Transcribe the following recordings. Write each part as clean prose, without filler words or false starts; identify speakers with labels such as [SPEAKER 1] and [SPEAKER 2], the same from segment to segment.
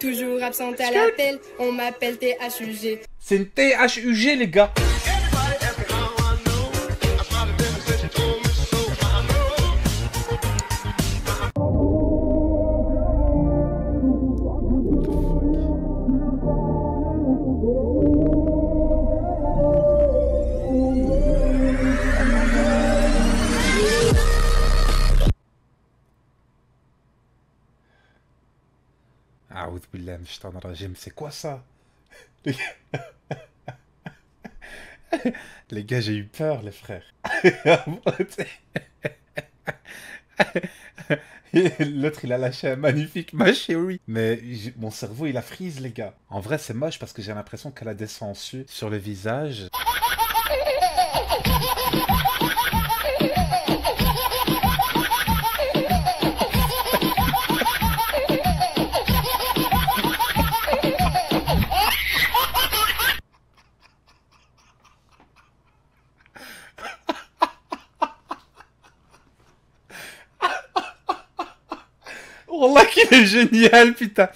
[SPEAKER 1] Toujours absente à l'appel, on m'appelle THUG.
[SPEAKER 2] C'est une THUG, les gars. Aoud billah min shaitan rajim, c'est quoi ça? Les gars, j'ai eu peur, les frères. L'autre, il a lâché un magnifique ma chérie. Mais mon cerveau, il a freeze, les gars. En vrai, c'est moche parce que j'ai l'impression qu'elle a descendu sur le visage. Wallah qu'il est génial, putain.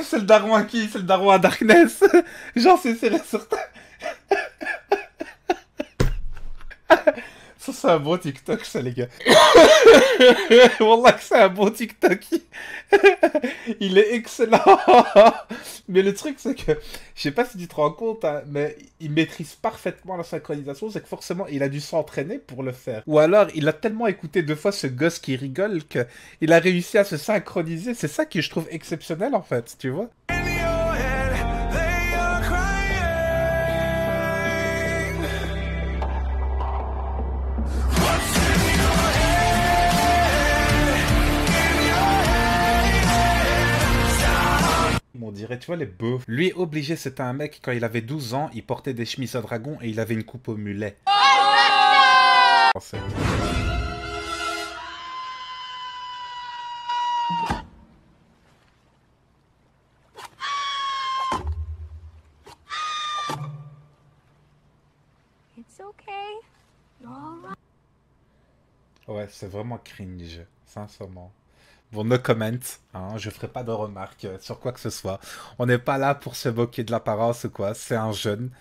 [SPEAKER 2] C'est le daron à qui? C'est le daron à Darkness. Genre, c'est certain. Ça, c'est un bon TikTok, ça, les gars. Wallah que c'est un bon TikTok. Il est excellent. Mais le truc, c'est que, je sais pas si tu te rends compte, hein, mais il maîtrise parfaitement la synchronisation. C'est que forcément, il a dû s'entraîner pour le faire. Ou alors, il a tellement écouté deux fois ce gosse qui rigole qu'il a réussi à se synchroniser. C'est ça que je trouve exceptionnel, en fait, tu vois. On dirait, tu vois, les beaufs. Lui, obligé, c'était un mec, quand il avait 12 ans, il portait des chemises à dragon et il avait une coupe au mulet. Oh,
[SPEAKER 3] It's okay. You're all right.
[SPEAKER 2] ouais, c'est vraiment cringe, sincèrement. Bon, no comment, hein, je ferai pas de remarques sur quoi que ce soit. On n'est pas là pour se moquer de l'apparence ou quoi. C'est un jeune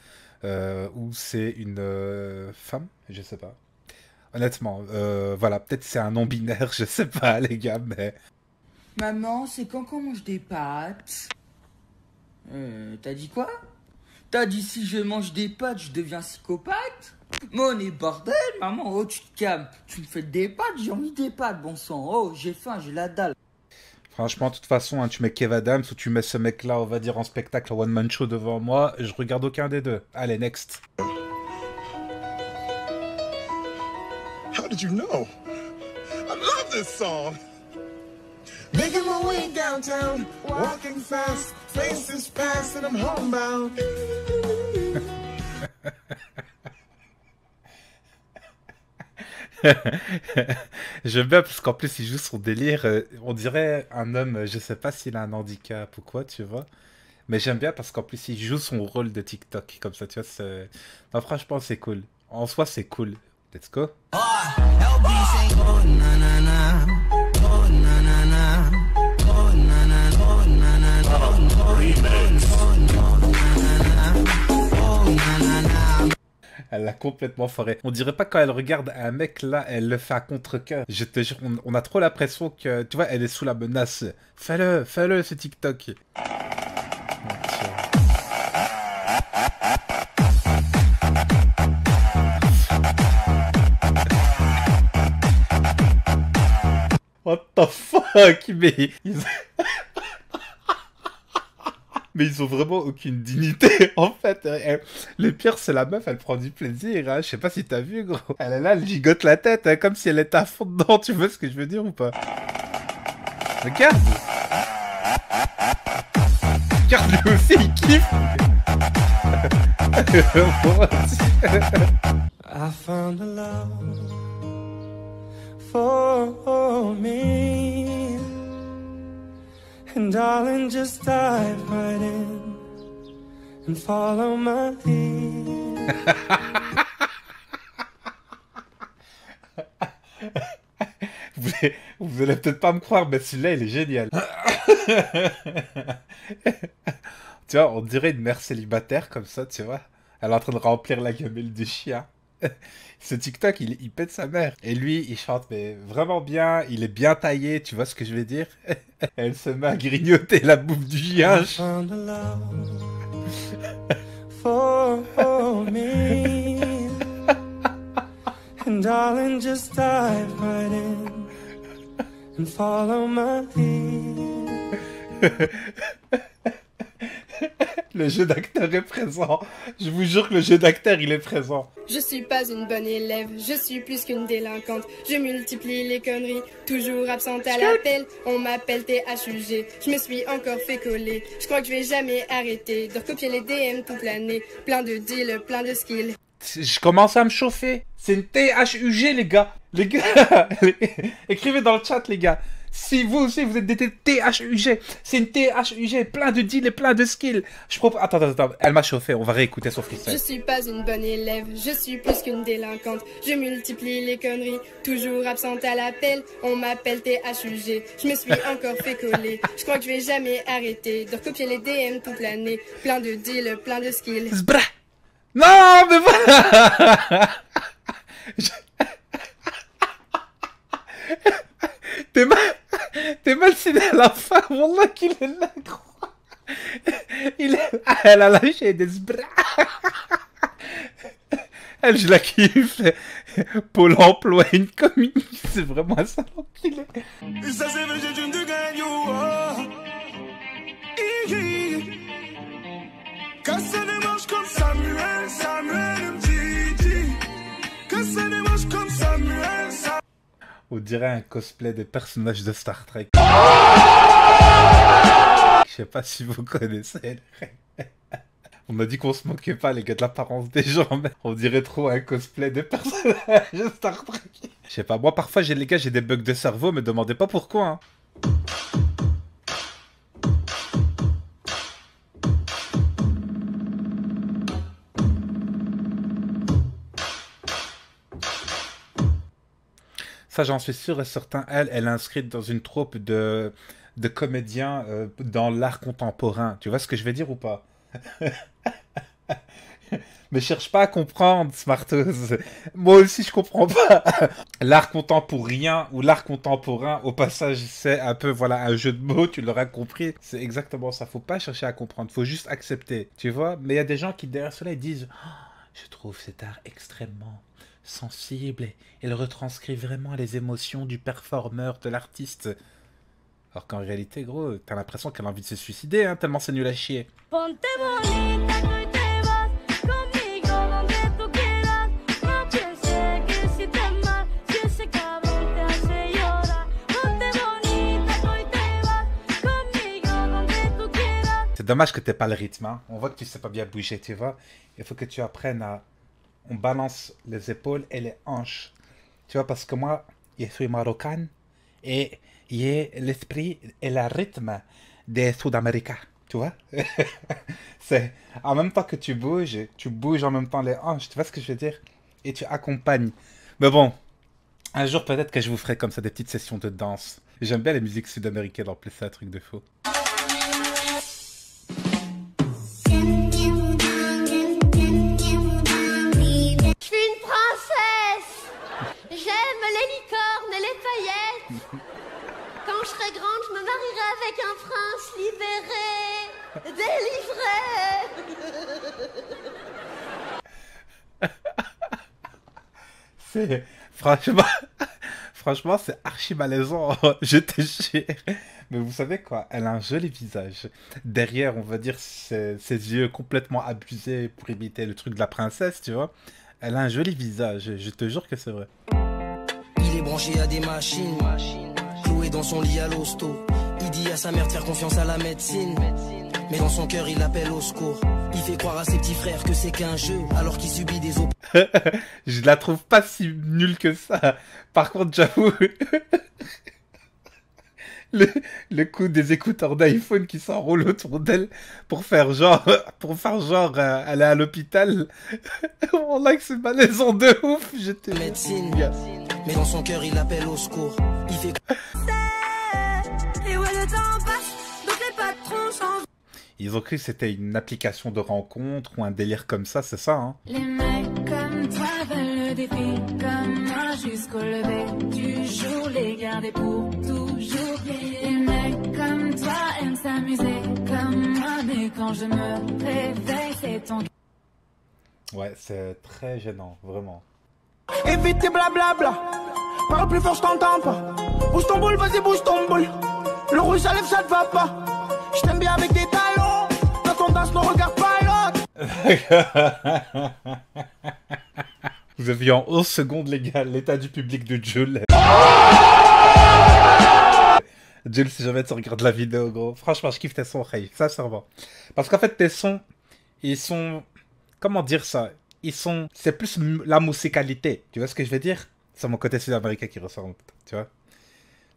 [SPEAKER 2] ou c'est une femme, je sais pas. Honnêtement, voilà, peut-être c'est un non-binaire, je sais pas, les gars, mais...
[SPEAKER 4] Maman, c'est quand qu'on mange des pâtes? T'as dit quoi? T'as dit si je mange des pâtes, je deviens psychopathe? Mais on est bordel, maman, oh tu te calmes. Tu me fais des pâtes, j'ai envie des pâtes, bon sang. Oh, j'ai faim, j'ai la dalle.
[SPEAKER 2] Franchement, de toute façon, hein, tu mets Kev Adams ou tu mets ce mec-là, on va dire, en spectacle One Man Show devant moi, je regarde aucun des deux. Allez, next.
[SPEAKER 5] How did you know? I love this song. Making my way downtown, walking fast, faces fast, and I'm homebound.
[SPEAKER 2] J'aime bien parce qu'en plus il joue son délire, on dirait un homme, je sais pas s'il a un handicap ou quoi, tu vois. Mais j'aime bien parce qu'en plus il joue son rôle de TikTok, comme ça, tu vois, c'est... Non, franchement, c'est cool. En soi, c'est cool. Let's go. Elle l'a complètement foiré. On dirait pas quand elle regarde un mec là, elle le fait à contre-cœur. Je te jure, on a trop l'impression que, tu vois, elle est sous la menace. Fais-le, fais-le ce TikTok. What the fuck, mais mais ils ont vraiment aucune dignité, en fait. Le pire, c'est la meuf, elle prend du plaisir, hein. Je sais pas si t'as vu, gros. Elle est là, elle gigote la tête, hein, comme si elle était à fond dedans, tu vois ce que je veux dire ou pas? Regarde! Regarde, lui aussi, il kiffe!
[SPEAKER 6] I found a love for me. And darling, just dive right in and follow my lead.
[SPEAKER 2] Vous allez peut-être pas me croire, mais celui-là, il est génial. Tu vois, on dirait une mère célibataire comme ça, tu vois. Elle est en train de remplir la gamelle du chien. Ce TikTok, il pète sa mère. Et lui, il chante mais vraiment bien, il est bien taillé, tu vois ce que je veux dire? Elle se met à grignoter la bouffe du chien.
[SPEAKER 6] I found a love for me. And darling, just dive right in and follow my lead.
[SPEAKER 2] Le jeu d'acteur est présent. Je vous jure que le jeu d'acteur, il est présent.
[SPEAKER 1] Je suis pas une bonne élève, je suis plus qu'une délinquante. Je multiplie les conneries, toujours absente à l'appel. On m'appelle THUG, je me suis encore fait coller. Je crois que je vais jamais arrêter de recopier les DM toute l'année. Plein de deals, plein de skills.
[SPEAKER 2] Je commence à me chauffer. C'est une THUG, les gars. Les gars, écrivez dans le chat, les gars. Si vous aussi vous êtes des THUG, c'est une THUG, plein de deals et plein de skills. Je propose. Attends, elle m'a chauffé, on va réécouter son freestyle.
[SPEAKER 1] Je suis pas une bonne élève, je suis plus qu'une délinquante. Je multiplie les conneries, toujours absente à l'appel. On m'appelle THUG, je me suis encore fait coller. Je crois que je vais jamais arrêter de recopier les DM toute l'année. Plein de deals, plein de skills.
[SPEAKER 2] Zbra. Non, mais voilà. T'es mal ciné à la fin, wallah qu'il est là, gros. Elle a lâché des bras. Elle, je la kiffe. Pôle emploi, une commune, c'est vraiment un salon qu'il est.
[SPEAKER 5] Ça c'est le jeu d'une de gagnant. Quand ça démarche comme Samuel, Samuel Mtiti. Quand ça démarche comme Samuel, Samuel.
[SPEAKER 2] On dirait un cosplay des personnages de Star Trek. Je sais pas si vous connaissez. On m'a dit qu'on se moquait pas, les gars, de l'apparence des gens, mais on dirait trop un cosplay des personnages de Star Trek. Je sais pas, moi parfois, les gars, j'ai des bugs de cerveau, me demandez pas pourquoi. Hein. Ça, j'en suis sûr et certain. Elle est inscrite dans une troupe de comédiens dans l'art contemporain. Tu vois ce que je vais dire ou pas? Mais cherche pas à comprendre, Smarteuse. Moi aussi, je comprends pas. L'art contemporain ou l'art contemporain, au passage, c'est un peu, voilà, un jeu de mots, tu l'auras compris. C'est exactement ça. Faut pas chercher à comprendre, faut juste accepter, tu vois. Mais il y a des gens qui, derrière cela, ils disent oh, je trouve cet art extrêmement sensible et il retranscrit vraiment les émotions du performeur, de l'artiste. Alors qu'en réalité, gros, t'as l'impression qu'elle a envie de se suicider, hein, tellement c'est nul à chier. C'est dommage que t'aies pas le rythme, hein. On voit que tu sais pas bien bouger, tu vois. Il faut que tu apprennes à... On balance les épaules et les hanches. Tu vois, parce que moi, je suis marocain et j'ai l'esprit et le rythme des Sud-Américains. Tu vois? C'est en même temps que tu bouges en même temps les hanches. Tu vois ce que je veux dire? Et tu accompagnes. Mais bon, un jour peut-être que je vous ferai comme ça des petites sessions de danse. J'aime bien les musiques sud-américaines en plus, c'est un truc de fou.
[SPEAKER 7] J'aime les licornes et les paillettes. Quand je serai grande, je me marierai avec un prince
[SPEAKER 2] C'est...
[SPEAKER 7] libéré, délivré.
[SPEAKER 2] Franchement, c'est archi malaisant, je te jure. Mais vous savez quoi, elle a un joli visage. Derrière, on va dire, ses yeux complètement abusés pour imiter le truc de la princesse, tu vois. Elle a un joli visage, je te jure que c'est vrai.
[SPEAKER 8] Il est branché à des machines, cloué dans son lit à l'hosto. Il dit à sa mère de faire confiance à la médecine, mais dans son cœur il appelle au secours. Il fait croire à ses petits frères que c'est qu'un jeu, alors qu'il subit des
[SPEAKER 2] Je la trouve pas si nulle que ça. Par contre, j'avoue... le coup des écouteurs d'iPhone qui s'enroulent autour d'elle pour faire genre, elle est à l'hôpital. On a que c'est malaisant de ouf. J'étais
[SPEAKER 8] médecine, mais dans son cœur il appelle au secours. Il fait
[SPEAKER 7] Et ouais, le temps passe.
[SPEAKER 2] Ils ont cru que c'était une application de rencontre ou un délire comme ça, c'est ça, hein?
[SPEAKER 9] Les mecs comme toi veulent le défi, comme moi jusqu'au lever du jour, les garder pour toujours. Les mecs comme toi aiment s'amuser, comme moi, mais quand je me réveille, c'est ton...
[SPEAKER 2] Ouais, c'est très gênant, vraiment.
[SPEAKER 10] Évite tes blablabla. Parle plus fort, je t'entends pas. Bouge ton boule, vas-y, bouge ton boule. Le rouge à lèvres, ça te va pas. Je t'aime bien avec tes talons. Quand on danse, ne regarde pas l'autre.
[SPEAKER 2] Vous avez vu en 11 secondes, les gars, l'état du public de Jules. Jules, si jamais tu regardes la vidéo, gros. Franchement, je kiffe tes sons, Ray. Sincèrement. Parce qu'en fait, tes sons, ils sont... Comment dire ça? C'est plus la musicalité. Tu vois ce que je veux dire? C'est mon côté sud-américain qui ressort, tu vois.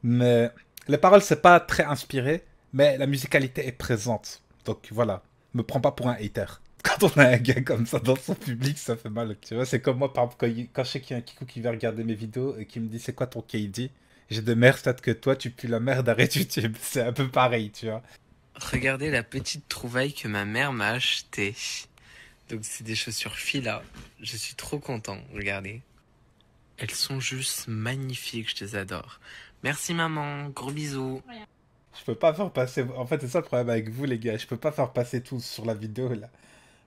[SPEAKER 2] Mais les paroles, c'est pas très inspiré, mais la musicalité est présente. Donc voilà, me prends pas pour un hater. Quand on a un gars comme ça dans son public, ça fait mal. Tu vois, c'est comme moi, par exemple, quand je sais qu'il y a un Kikou qui va regarder mes vidéos et qui me dit c'est quoi ton KD? J'ai de meilleurs stats que toi, tu pues la merde, arrête YouTube. C'est un peu pareil, tu vois.
[SPEAKER 11] Regardez la petite trouvaille que ma mère m'a achetée. Donc c'est des chaussures Fila. Je suis trop content, regardez. Elles sont juste magnifiques, je les adore. Merci maman, gros bisous.
[SPEAKER 2] Je peux pas faire passer... En fait, c'est ça le problème avec vous, les gars. Je peux pas faire passer tout sur la vidéo, là.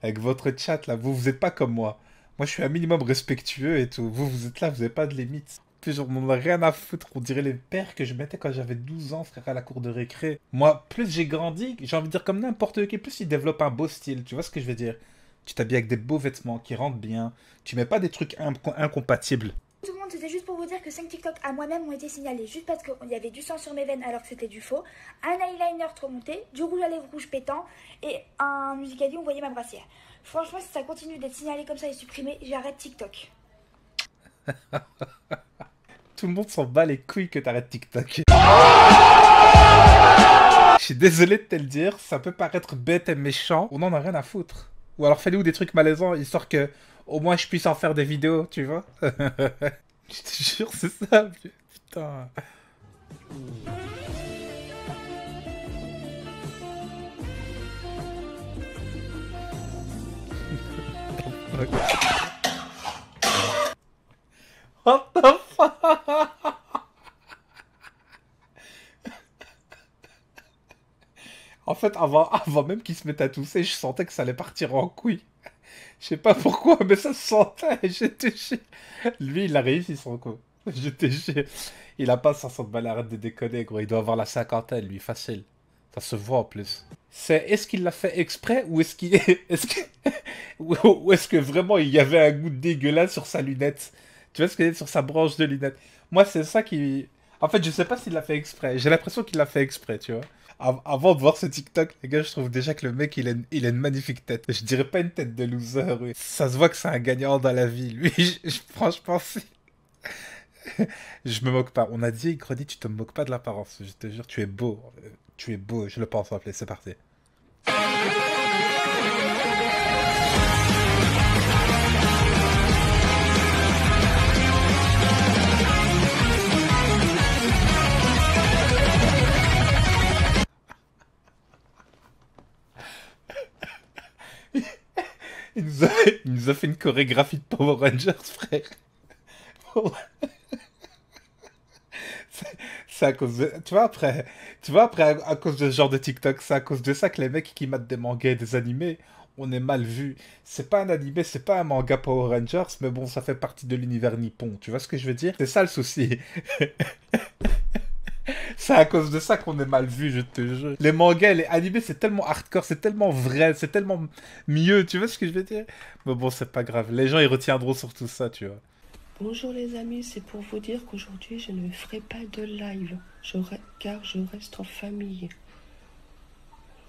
[SPEAKER 2] Avec votre chat, là. Vous êtes pas comme moi. Moi, je suis un minimum respectueux et tout. Vous êtes là, vous avez pas de limites. Plus, on n'en a rien à foutre. On dirait les pères que je mettais quand j'avais 12 ans, frère, à la cour de récré. Moi, plus j'ai grandi, j'ai envie de dire comme n'importe qui, plus il développe un beau style. Tu vois ce que je veux dire? Tu t'habilles avec des beaux vêtements qui rentrent bien. Tu mets pas des trucs incompatibles.
[SPEAKER 12] Tout le monde, c'était juste pour vous dire que 5 TikTok à moi-même ont été signalés juste parce qu'il y avait du sang sur mes veines alors que c'était du faux, un eyeliner trop monté, du rouge à lèvres rouge pétant et un musicali où on voyait ma brassière. Franchement, si ça continue d'être signalé comme ça et supprimé, j'arrête TikTok.
[SPEAKER 2] Tout le monde s'en bat les couilles que t'arrêtes TikTok. Je suis désolé de te le dire, ça peut paraître bête et méchant, on en a rien à foutre. Ou alors fais-nous des trucs malaisants, histoire que au moins je puisse en faire des vidéos, tu vois. Je te jure, c'est ça, putain. What the fuck? En fait, avant même qu'il se mette à tousser, je sentais que ça allait partir en couille. Je sais pas pourquoi, mais ça se sentait, je te jure. Lui, il a réussi son coup. Je te jure. Il a pas 500 balles, arrête de déconner, gros. Il doit avoir la cinquantaine, lui, facile. Ça se voit en plus. Est-ce qu'il l'a fait exprès ou est-ce qu'il ou est-ce que vraiment il y avait un goût dégueulasse sur sa lunette? Tu vois ce que c'est sur sa branche de lunette? Moi, c'est ça qui... En fait, je sais pas s'il l'a fait exprès. J'ai l'impression qu'il l'a fait exprès, tu vois. Avant de voir ce TikTok, les gars, je trouve déjà que le mec, il a une magnifique tête. Je dirais pas une tête de loser, oui. Ça se voit que c'est un gagnant dans la vie. Lui, franchement, si... Je me moque pas. On a dit, Grody, tu te moques pas de l'apparence. Je te jure, tu es beau. Tu es beau, je le pense, appeler. C'est parti. Il nous a fait une chorégraphie de Power Rangers, frère. C'est à cause de... Tu vois, après, à cause de ce genre de TikTok, c'est à cause de ça que les mecs qui matent des mangas et des animés, on est mal vu. C'est pas un animé, c'est pas un manga Power Rangers, mais bon, ça fait partie de l'univers nippon. Tu vois ce que je veux dire? C'est ça le souci. C'est à cause de ça qu'on est mal vu, je te jure. Les mangas, les animés, c'est tellement hardcore, c'est tellement vrai, c'est tellement mieux, tu vois ce que je veux dire? Mais bon, c'est pas grave, les gens ils retiendront sur tout ça, tu vois.
[SPEAKER 13] Bonjour les amis, c'est pour vous dire qu'aujourd'hui je ne ferai pas de live, car je reste en famille.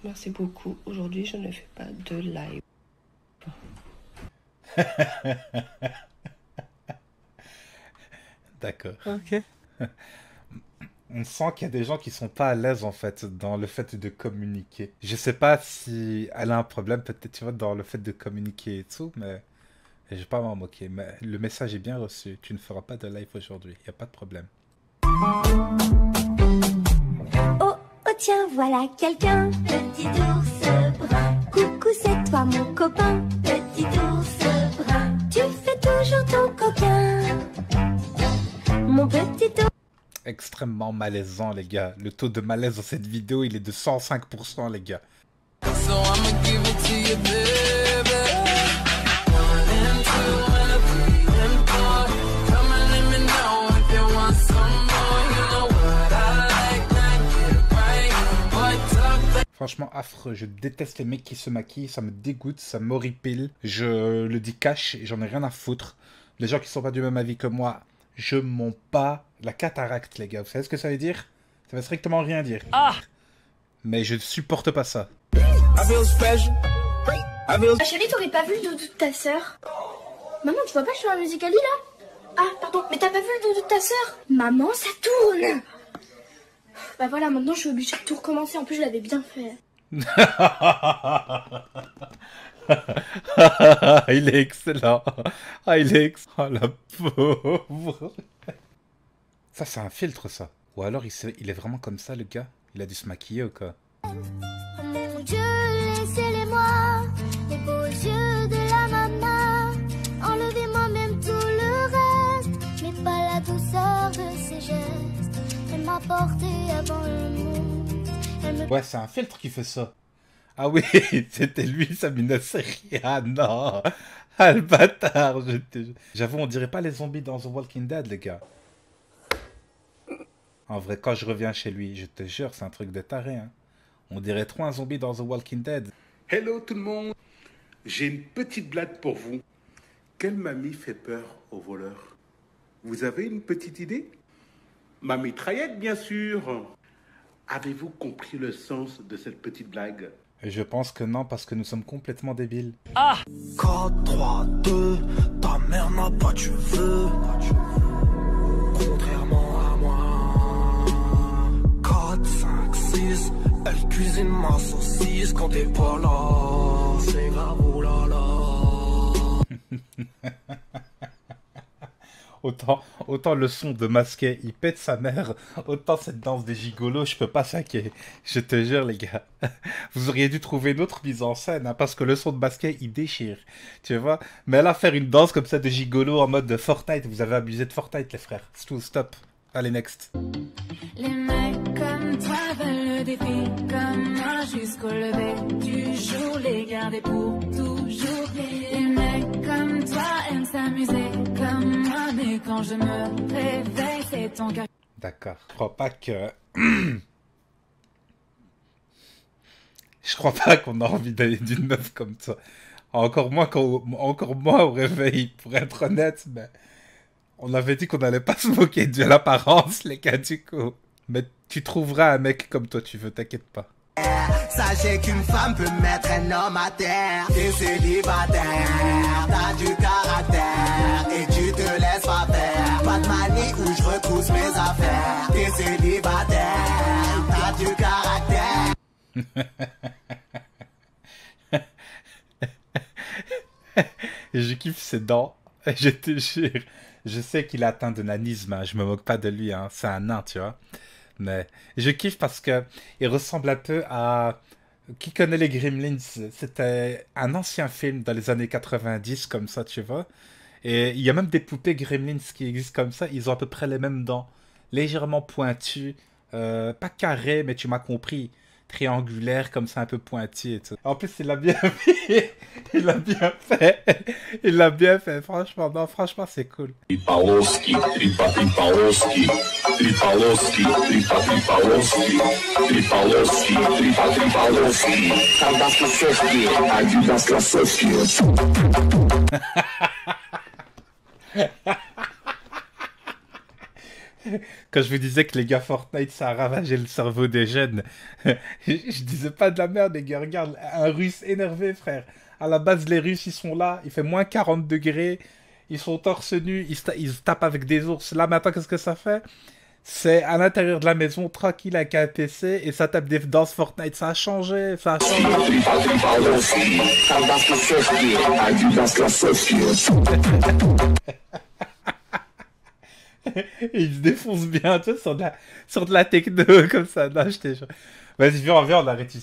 [SPEAKER 13] Merci beaucoup, aujourd'hui je ne fais pas de live.
[SPEAKER 2] D'accord.
[SPEAKER 13] Ok.
[SPEAKER 2] On sent qu'il y a des gens qui sont pas à l'aise en fait dans le fait de communiquer. Je sais pas si elle a un problème peut-être tu vois dans le fait de communiquer et tout, mais je vais pas m'en moquer. Mais le message est bien reçu. Tu ne feras pas de live aujourd'hui, y a pas de problème.
[SPEAKER 14] Oh tiens voilà quelqu'un, petit ours
[SPEAKER 3] toi mon copain, petit ours brun. Tu fais toujours ton coquin, mon petit ours.
[SPEAKER 2] Extrêmement malaisant, les gars. Le taux de malaise dans cette vidéo, il est de 105%, les gars.
[SPEAKER 14] So I'ma give it to you, baby. 1 and 2 and 3 and 4. Come and let me know if you want some more. You know what I like, get right. Boy, talk.
[SPEAKER 2] Franchement, affreux. Je déteste les mecs qui se maquillent. Ça me dégoûte, ça m'horripile. Je le dis cash et j'en ai rien à foutre. Les gens qui sont pas du même avis que moi, je m'en bats la cataracte, les gars. Vous savez ce que ça veut dire? Ça veut strictement rien dire. Ah! Mais je supporte pas ça.
[SPEAKER 12] Chérie, t'aurais pas vu le doudou de ta sœur? Maman, tu vois pas, je suis un Musical.ly là? Ah, pardon, mais t'as pas vu le doudou de ta sœur? Maman, ça tourne! Bah voilà, maintenant je suis obligée de tout recommencer. En plus, je l'avais bien fait.
[SPEAKER 2] Il est excellent. Ah, il est excellent. Oh, la pauvre. Ça, c'est un filtre, ça. Ou alors, il est vraiment comme ça, le gars. Il a dû se maquiller ou quoi?
[SPEAKER 3] Mon Dieu, laissez-les-moi, les beaux yeux de la maman. Enlevez-moi même tout le reste, mais pas la douceur de ses gestes. Elle m'a porté avant le monde.
[SPEAKER 2] Ouais, c'est un filtre qui fait ça. Ah oui, c'était lui, Samina Seri. Ah non. Ah le bâtard. J'avoue, on dirait pas les zombies dans The Walking Dead, les gars. En vrai, quand je reviens chez lui, je te jure, c'est un truc de taré, hein. On dirait trop un zombie dans The Walking Dead.
[SPEAKER 15] Hello tout le monde. J'ai une petite blague pour vous. Quelle mamie fait peur aux voleurs? Vous avez une petite idée? Ma mitraillette, bien sûr. Avez-vous compris le sens de cette petite blague?
[SPEAKER 2] Je pense que non, parce que nous sommes complètement débiles.
[SPEAKER 10] Ah 4, 3, 2, ta mère n'a pas de cheveux. Contrairement à moi. 4, 5, 6, elle cuisine ma saucisse quand t'es pas là. C'est grave, oh là là.
[SPEAKER 2] Autant le son de Masquet, il pète sa mère, autant cette danse des gigolos, je peux pas saquer. Je te jure, les gars. Vous auriez dû trouver une autre mise en scène, hein, parce que le son de Masquet, il déchire. Tu vois? Mais là, faire une danse comme ça de gigolo en mode de Fortnite, vous avez abusé de Fortnite, les frères. C'est tout, stop. Allez, next.
[SPEAKER 9] Les mecs comme toi veulent le défi, comme moi jusqu'au lever du jour, les garder pour toujours. Les mecs comme toi aiment s'amuser, comme moi, mais quand je me réveille, c'est ton cœur.
[SPEAKER 2] D'accord. Je crois pas que... Je crois pas qu'on a envie d'aller d'une meuf comme ça. Encore moins au réveil, pour être honnête, mais... On avait dit qu'on n'allait pas se moquer de l'apparence, les gars, du coup. Mais tu trouveras un mec comme toi, tu veux, t'inquiète pas.
[SPEAKER 10] Sachez qu'une femme peut mettre un homme à terre. T'es célibataire, t'as du caractère et tu te laisses pas faire. Pas de manie où je repousse mes affaires. T'es célibataire, t'as du caractère.
[SPEAKER 2] Et je kiffe ses dents, je te jure. Je sais qu'il est atteint de nanisme, hein. Je me moque pas de lui, hein. C'est un nain, tu vois. Mais je kiffe parce que il ressemble un peu à... Qui connaît les Gremlins? C'était un ancien film dans les années 90, comme ça, tu vois. Et il y a même des poupées Gremlins qui existent comme ça. Ils ont à peu près les mêmes dents. Légèrement pointues. Pas carrées, mais tu m'as compris. Triangulaire, comme ça, un peu pointu et tout. En plus, il l'a bien fait. Il l'a bien fait. Il l'a bien fait. Franchement, non, franchement, c'est cool.
[SPEAKER 16] Tripaloski, tripaloski, tripaloski, tripaloski, tripaloski, tripaloski, Adidas Lasowski, Adidas Lasowski.
[SPEAKER 2] Quand je vous disais que les gars Fortnite ça a ravagé le cerveau des jeunes, je disais pas de la merde, les gars. Regarde, un russe énervé, frère. À la base, les Russes, ils sont là, il fait moins 40 degrés, ils sont torse nu, ils se tapent avec des ours. Là, maintenant, qu'est-ce que ça fait? C'est à l'intérieur de la maison, tranquille, avec un PC, et ça tape des danses Fortnite. Ça a changé, ça a changé. Et il se défonce bien, tu sais, sur de la techno, comme ça. Non, je t'ai... Vas-y, viens, on arrête ici.